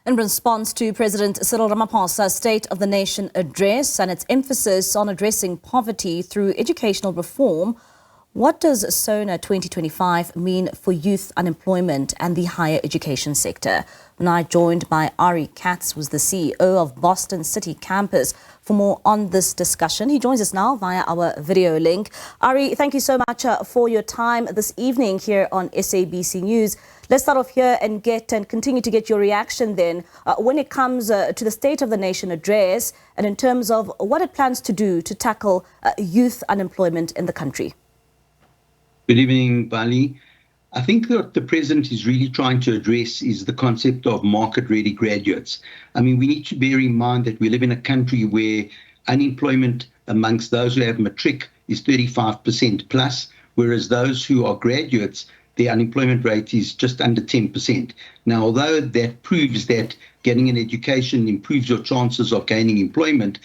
In response to President Cyril Ramaphosa's State of the Nation address and its emphasis on addressing poverty through educational reform, what does Sona 2025 mean for youth unemployment and the higher education sector? And I joined by Ari Katz, who's the CEO of Boston City Campus, for more on this discussion. He joins us now via our video link. Ari, thank you so much for your time this evening here on SABC News. Let's start off here and continue to get your reaction then when it comes to the State of the Nation address and in terms of what it plans to do to tackle youth unemployment in the country. Good evening, Bali. I think what the president is really trying to address is the concept of market-ready graduates. I mean, we need to bear in mind that we live in a country where unemployment amongst those who have matric is 35% plus, whereas those who are graduates, their unemployment rate is just under 10%. Now, although that proves that getting an education improves your chances of gaining employment,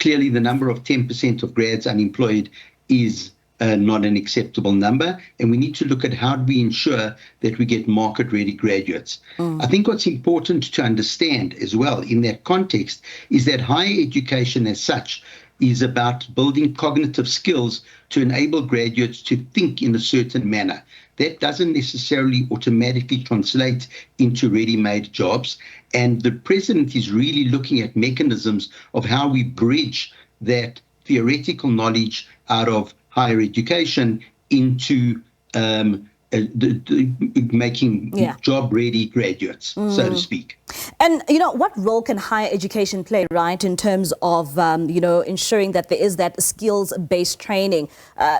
clearly the number of 10% of grads unemployed is not an acceptable number, and we need to look at how do we ensure that we get market-ready graduates. I think what's important to understand as well in that context is that higher education as such is about building cognitive skills to enable graduates to think in a certain manner. That doesn't necessarily automatically translate into ready-made jobs, and the president is really looking at mechanisms of how we bridge that theoretical knowledge out of higher education into making job-ready graduates, so to speak. And, what role can higher education play, right, in terms of, ensuring that there is that skills-based training?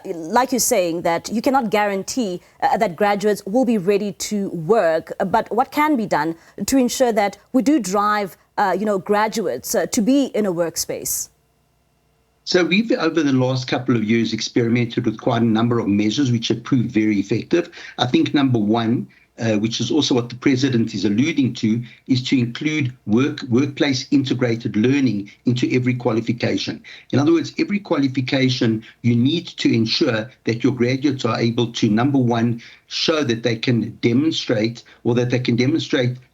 Like you're saying, that you cannot guarantee that graduates will be ready to work, but what can be done to ensure that we do drive, graduates to be in a workspace? So we've, over the last couple of years, experimented with quite a number of measures which have proved very effective. I think number one, which is also what the president is alluding to, is to include workplace integrated learning into every qualification. In other words, every qualification, you need to ensure that your graduates are able to, number one, show that they can demonstrate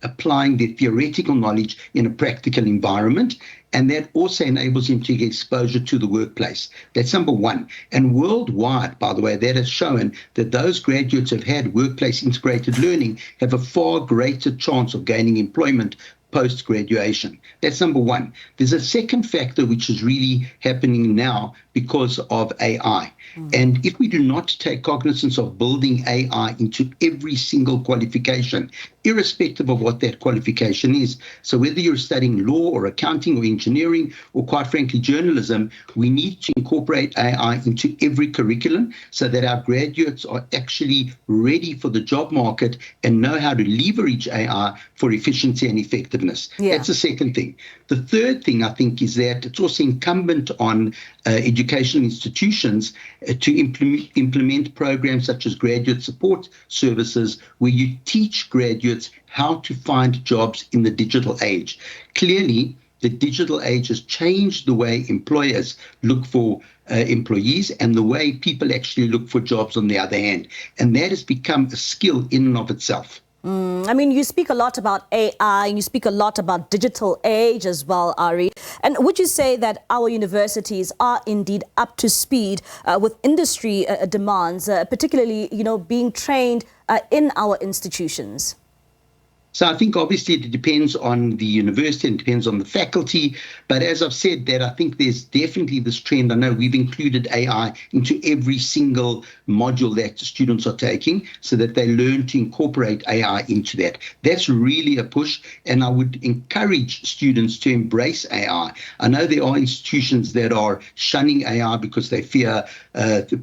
applying their theoretical knowledge in a practical environment. And that also enables him to get exposure to the workplace. That's number one. And worldwide, by the way, that has shown that those graduates who have had workplace integrated learning have a far greater chance of gaining employment post-graduation. That's number one. There's a second factor which is really happening now because of AI. And if we do not take cognizance of building AI into every single qualification, irrespective of what that qualification is, so whether you're studying law or accounting or engineering or quite frankly journalism, we need to incorporate AI into every curriculum so that our graduates are actually ready for the job market and know how to leverage AI for efficiency and effectiveness. That's the second thing. The third thing, I think, is that it's also incumbent on educational institutions to implement programs such as graduate support services where you teach graduates how to find jobs in the digital age. Clearly, the digital age has changed the way employers look for employees and the way people actually look for jobs on the other hand. And that has become a skill in and of itself. I mean, you speak a lot about AI and you speak a lot about digital age as well, Ari. And would you say that our universities are indeed up to speed with industry demands, particularly, being trained in our institutions? So I think obviously it depends on the university and depends on the faculty. But as I've said that, I think there's definitely this trend. I know we've included AI into every single module that students are taking so that they learn to incorporate AI into that. That's really a push. And I would encourage students to embrace AI. I know there are institutions that are shunning AI because they fear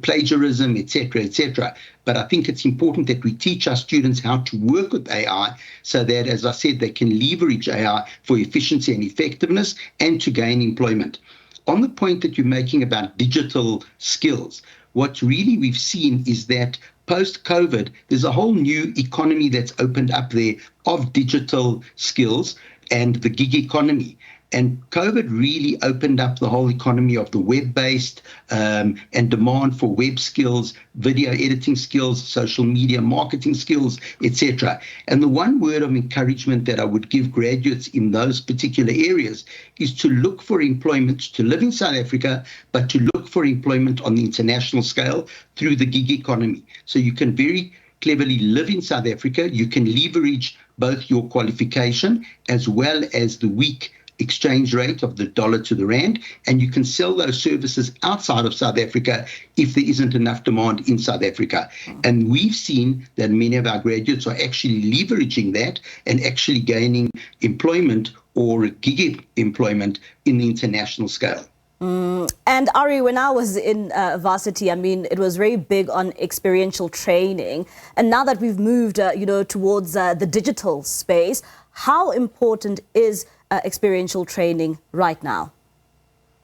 plagiarism, etc., etc. But I think it's important that we teach our students how to work with AI so that, as I said, they can leverage AI for efficiency and effectiveness and to gain employment. On the point that you're making about digital skills, what really we've seen is that post-COVID, there's a whole new economy that's opened up there of digital skills and the gig economy. And COVID really opened up the whole economy of the web-based and demand for web skills, video editing skills, social media marketing skills, etc. And the one word of encouragement that I would give graduates in those particular areas is to look for employment, to live in South Africa, but to look for employment on the international scale through the gig economy. So you can very cleverly live in South Africa. You can leverage both your qualification as well as the weak exchange rate of the dollar to the rand, and you can sell those services outside of South Africa if there isn't enough demand in South Africa. And we've seen that many of our graduates are actually leveraging that and actually gaining employment or gig employment in the international scale. And Ari, when I was in varsity, I mean, it was very big on experiential training. And now that we've moved, towards the digital space, how important is experiential training right now?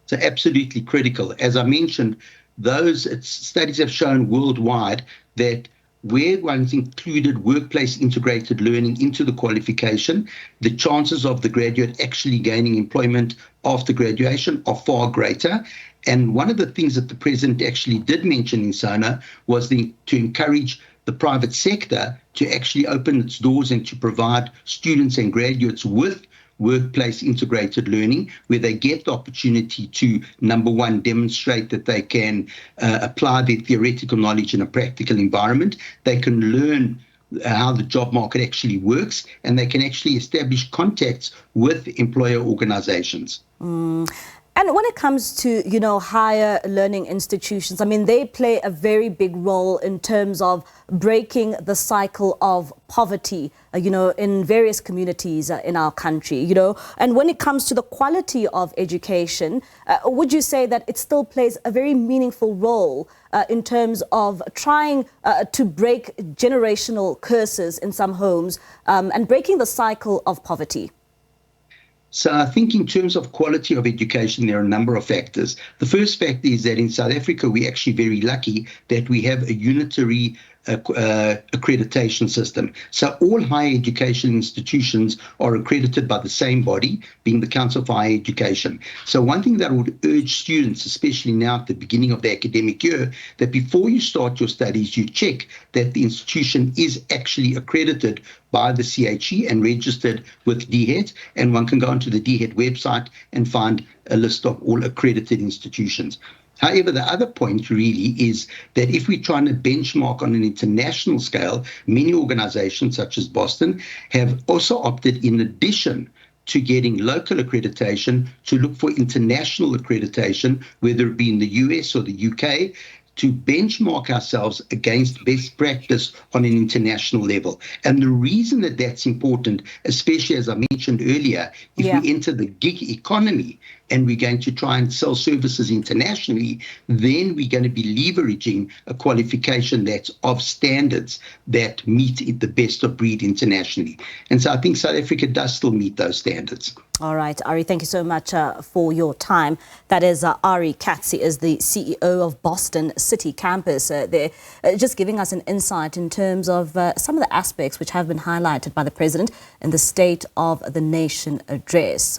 So absolutely critical. As I mentioned, those studies have shown worldwide that where one's included workplace integrated learning into the qualification, the chances of the graduate actually gaining employment after graduation are far greater. And one of the things that the president actually did mention in Sona was to encourage the private sector to actually open its doors and to provide students and graduates with workplace integrated learning, where they get the opportunity to, number one, demonstrate that they can apply their theoretical knowledge in a practical environment. They can learn how the job market actually works, and they can actually establish contacts with employer organizations. And when it comes to, higher learning institutions, I mean, they play a very big role in terms of breaking the cycle of poverty, in various communities in our country, And when it comes to the quality of education, would you say that it still plays a very meaningful role in terms of trying to break generational curses in some homes and breaking the cycle of poverty? So I think in terms of quality of education, there are a number of factors. The first factor is that in South Africa, we're actually very lucky that we have a unitary accreditation system. So all higher education institutions are accredited by the same body, being the Council for Higher Education. So one thing that I would urge students, especially now at the beginning of the academic year, that before you start your studies, you check that the institution is actually accredited by the CHE and registered with DHET, and one can go onto the DHET website and find a list of all accredited institutions. However, the other point really is that if we're trying to benchmark on an international scale, many organizations such as Boston have also opted, in addition to getting local accreditation, to look for international accreditation, whether it be in the US or the UK, to benchmark ourselves against best practice on an international level. And the reason that that's important, especially as I mentioned earlier, if we enter the gig economy and we're going to try and sell services internationally, then we're going to be leveraging a qualification that's of standards that meet the best of breed internationally. And so I think South Africa does still meet those standards. All right, Ari, thank you so much for your time. That is Ari Katz. He is the CEO of Boston City Campus there, just giving us an insight in terms of some of the aspects which have been highlighted by the President in the State of the Nation address.